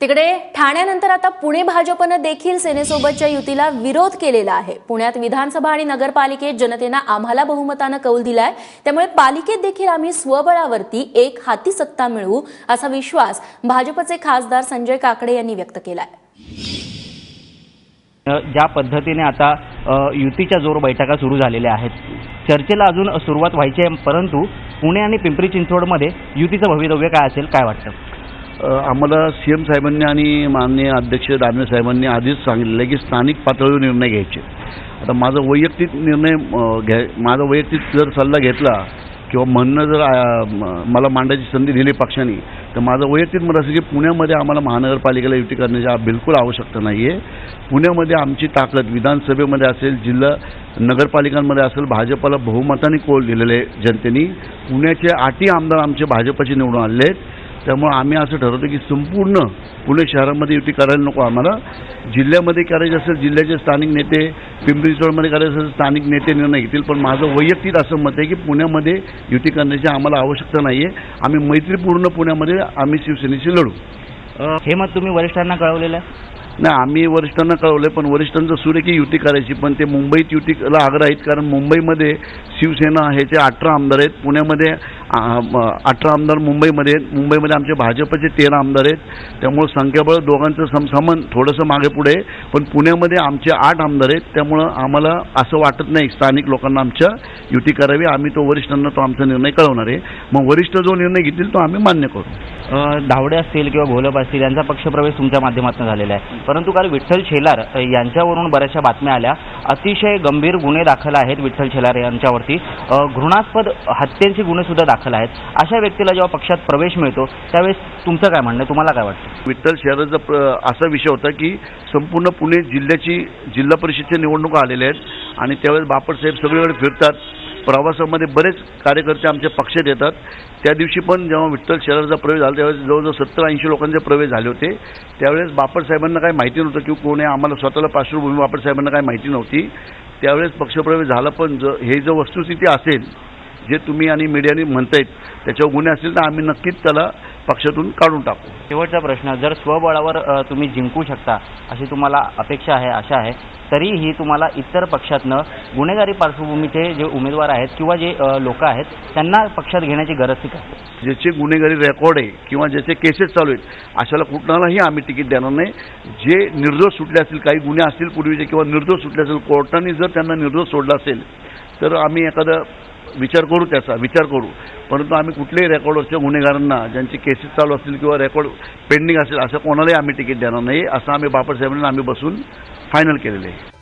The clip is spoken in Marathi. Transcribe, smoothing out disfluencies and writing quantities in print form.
तिकडे ठाण्यानंतर आता पुणे भाजपनं देखील सेनेसोबतच्या युतीला विरोध केलेला आहे। पुण्यात विधानसभा आणि नगरपालिकेत जनतेने आम्हाला बहुमतानं कौल दिलाय, त्यामुळे पालिकेत देखील आम्ही स्वबळावरती एक हाती सत्ता मिळवू असा विश्वास भाजपचे खासदार संजय काकडे यांनी व्यक्त केलाय। ज्या पद्धतीने आता युतीच्या जोर बैठका सुरू झालेल्या आहेत, चर्चेला अजून सुरुवात व्हायची आहे, परंतु पुणे आणि पिंपरी चिंचवडमध्ये युतीचं भवितव्य काय असेल, काय वाटतं? आम्हाला सीएम साहेबांनी आणि माननीय अध्यक्ष दानवे साहेबांनी आधीच सांगितलं की स्थानिक पातळीवर निर्णय घ्यायचे। आता माझा वैयक्तिक निर्णय माझा वैयक्तिक जर सल्ला घेतला किंवा म्हणणं जर मला मांडायची संधी दिली पक्षाने, तर माझं वैयक्तिक मत असं की पुण्यामध्ये आम्हाला महानगरपालिकेला युती करण्याची बिलकुल आवश्यकता नाही आहे। पुण्यामध्ये आमची ताकद विधानसभेमध्ये असेल, जिल्हा नगरपालिकांमध्ये असेल, भाजपला बहुमताने कौल दिलेले जनतेने। पुण्याचे 8 आमदार आमचे भाजपचे निवडून आले आहेत, त्यामुळे आम्ही असं ठरवतो की संपूर्ण पुणे शहरामध्ये युती करायला नको। आम्हाला जिल्ह्यामध्ये करायचे असेल जिल्ह्याचे स्थानिक नेते, पिंपरी चिंचवडमध्ये करायचं असेल स्थानिक नेते निर्णय घेतील, पण माझं वैयक्तिक असं मत आहे की पुण्यामध्ये युती करण्याची आम्हाला आवश्यकता नाही आहे। आम्ही मैत्रीपूर्ण पुण्यामध्ये आम्ही शिवसेनेशी लढू। हे मत तुम्ही वरिष्ठांना कळवलेलं आहे? नाही, आम्ही वरिष्ठांना कळवलं, पण वरिष्ठांचं सूर आहे की युती करायची, पण ते मुंबईत युतीला आग्रह आहेत, कारण मुंबईमध्ये शिवसेना ह्याचे 18 आमदार आहेत, पुण्यामध्ये 18 आमदार मुंबईमध्ये आमचे भाजपचे 13 आमदार आहेत, त्यामुळे संख्याबळ दोघांचं समसमान थोडंसं मागे पुढे, पण पुण्यामध्ये आमचे 8 आमदार आहेत, त्यामुळं आम्हाला असं वाटत नाही स्थानिक लोकांना आमच्या युती करावी। आम्ही तो वरिष्ठांना तो आमचा निर्णय कळवणार आहे, मग वरिष्ठ जो निर्णय घेतील तो आम्ही मान्य करू। धावडे असतील किंवा घोलप असतील यांचा पक्षप्रवेश तुमच्या माध्यमातून झालेला आहे, परंतु काल विठ्ठल शेलार यांच्यावरून बऱ्याचशा बातम्या आल्या, अतिशय गंभीर गुन्हे दाखल आहेत विठ्ठल शेलार यांच्यावरती, घृणास्पद हत्येचे गुन्हे सुद्धा दाखल आहेत। अशा व्यक्तीला जेव्हा पक्षात प्रवेश मिळतो त्यावेळेस तुमचं काय म्हणणं आहे, तुम्हाला काय वाटतं? विठ्ठल शेलारचा असा विषय होता की संपूर्ण पुणे जिल्ह्याची जिल्हा परिषदच्या निवडणुका आलेल्या आहेत आणि त्यावेळेस बापटसाहेब सगळीकडे फिरतात, प्रवासामध्ये बरेच कार्यकर्ते आमच्या पक्षात येतात। त्या दिवशी पण जेव्हा विठ्ठल शेलारचा प्रवेश झाला त्यावेळेस जवळजवळ 70-80 लोकांचे प्रवेश झाले होते। त्यावेळेस बापटसाहेबांना काही माहिती नव्हतं की कोण आहे, आम्हाला स्वतःला पार्श्वभूमी बापटसाहेबांना काही माहिती नव्हती। त्यावेळेस पक्षप्रवेश झाला, पण हे जर वस्तुस्थिती असेल जे तुम्ही आणि मीडियाने म्हणतायत त्याच्यावर गुन्हे असतील तर आम्ही नक्कीच त्याला पक्षातून काढून टाकू। शेवटचा प्रश्न, जर स्वबळावर तुम्ही जिंकू शकता अशी तुम्हाला अपेक्षा आहे, आशा आहे, तरीही तुम्हाला इतर पक्षातनं गुन्हेगारी पार्श्वभूमीचे जे उमेदवार आहेत किंवा जे लोक आहेत त्यांना पक्षात घेण्याची गरज का? ज्याचे गुन्हेगारी रेकॉर्ड आहे किंवा ज्याचे केसेस चालू आहेत अशाला कुठलाही आम्ही तिकीट देणार नाही। जे निर्दोष सुटले असतील, काही गुन्हे असतील पूर्वीचे किंवा निर्दोष सुटले असेल, कोर्टाने जर त्यांना निर्दोष सोडला असेल तर आम्ही एखादा विचार करू, परंतु आम्ही कुठल्याही रेकॉर्डवरच्या गुन्हेगारांना ज्यांचे केसेस चालू असतील किंवा रेकॉर्ड पेंडिंग असेल असं कोणालाही आम्ही तिकीट देणार नाही, असं आम्ही बापटसाहेबांना आम्ही बसून फायनल केलेलं आहे।